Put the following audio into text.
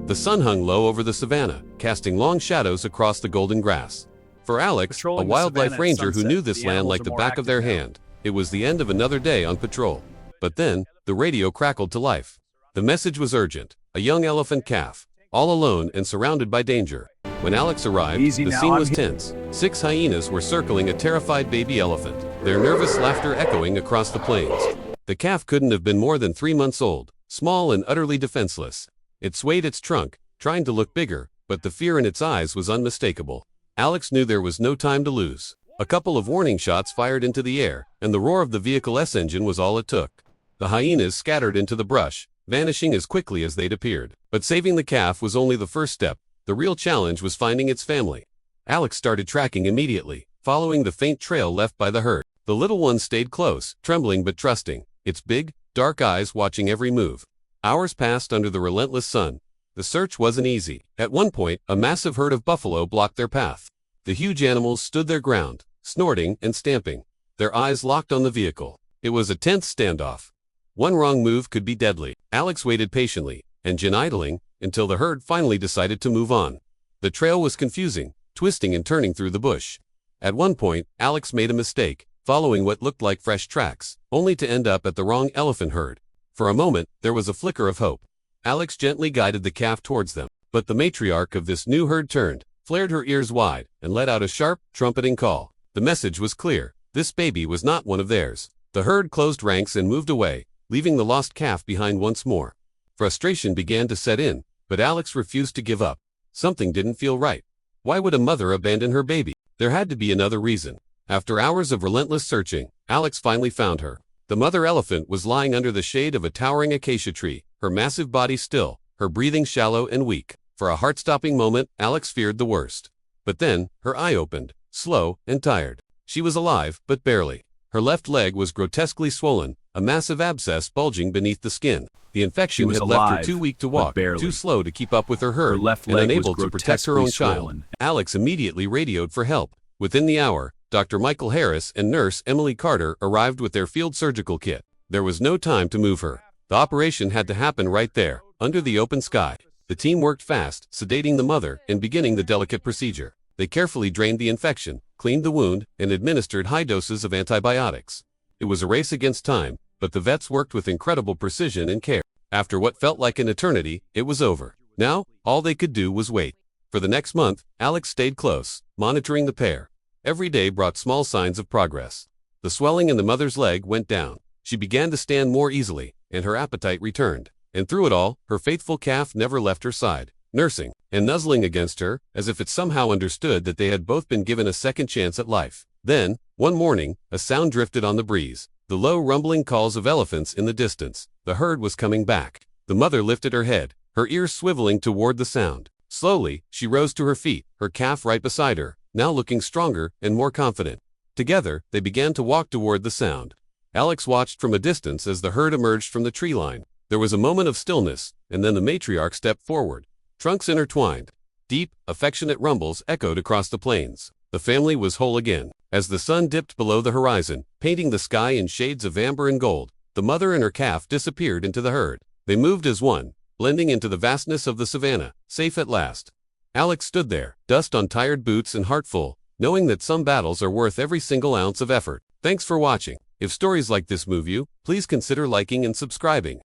The sun hung low over the savannah, casting long shadows across the golden grass. For Alex, Patrolling a the wildlife savannah at ranger who sunset, knew this the land animals like are the more back of their active now. hand, it was the end of another day on patrol. But then, the radio crackled to life. The message was urgent: a young elephant calf, all alone and surrounded by danger. When Alex arrived, Easy the now, scene I'm was here. tense. 6 hyenas were circling a terrified baby elephant, their nervous laughter echoing across the plains. The calf couldn't have been more than 3 months old, small and utterly defenseless. It swayed its trunk, trying to look bigger, but the fear in its eyes was unmistakable. Alex knew there was no time to lose. A couple of warning shots fired into the air, and the roar of the vehicle's engine was all it took. The hyenas scattered into the brush, vanishing as quickly as they'd appeared. But saving the calf was only the first step. The real challenge was finding its family. Alex started tracking immediately, following the faint trail left by the herd. The little one stayed close, trembling but trusting, its big, dark eyes watching every move. Hours passed under the relentless sun. The search wasn't easy. At one point, a massive herd of buffalo blocked their path. The huge animals stood their ground, snorting and stamping, their eyes locked on the vehicle. It was a tense standoff. One wrong move could be deadly. Alex waited patiently, engine idling, until the herd finally decided to move on. The trail was confusing, twisting and turning through the bush. At one point, Alex made a mistake, following what looked like fresh tracks, only to end up at the wrong elephant herd. For a moment, there was a flicker of hope. Alex gently guided the calf towards them, but the matriarch of this new herd turned, flared her ears wide, and let out a sharp, trumpeting call. The message was clear: this baby was not one of theirs. The herd closed ranks and moved away, leaving the lost calf behind once more. Frustration began to set in, but Alex refused to give up. Something didn't feel right. Why would a mother abandon her baby? There had to be another reason. After hours of relentless searching, Alex finally found her. The mother elephant was lying under the shade of a towering acacia tree, her massive body still, her breathing shallow and weak. For a heart-stopping moment, Alex feared the worst. But then, her eye opened, slow and tired. She was alive, but barely. Her left leg was grotesquely swollen, a massive abscess bulging beneath the skin. The infection had left her too weak to walk, too slow to keep up with her herd, and unable to protect her own child. Alex immediately radioed for help. Within the hour, Dr. Michael Harris and nurse Emily Carter arrived with their field surgical kit. There was no time to move her. The operation had to happen right there, under the open sky. The team worked fast, sedating the mother and beginning the delicate procedure. They carefully drained the infection, cleaned the wound, and administered high doses of antibiotics. It was a race against time, but the vets worked with incredible precision and care. After what felt like an eternity, it was over. Now, all they could do was wait. For the next month, Alex stayed close, monitoring the pair. Every day brought small signs of progress. The swelling in the mother's leg went down. She began to stand more easily, and her appetite returned. And through it all, her faithful calf never left her side, nursing and nuzzling against her, as if it somehow understood that they had both been given a second chance at life. Then, one morning, a sound drifted on the breeze. The low rumbling calls of elephants in the distance. The herd was coming back. The mother lifted her head, her ears swiveling toward the sound. Slowly, she rose to her feet, her calf right beside her, now looking stronger and more confident. Together, they began to walk toward the sound. Alex watched from a distance as the herd emerged from the tree line. There was a moment of stillness, and then the matriarch stepped forward. Trunks intertwined. Deep, affectionate rumbles echoed across the plains. The family was whole again. As the sun dipped below the horizon, painting the sky in shades of amber and gold, the mother and her calf disappeared into the herd. They moved as one, blending into the vastness of the savannah, safe at last. Alex stood there, dust on tired boots and heart full, knowing that some battles are worth every single ounce of effort. Thanks for watching. If stories like this move you, please consider liking and subscribing.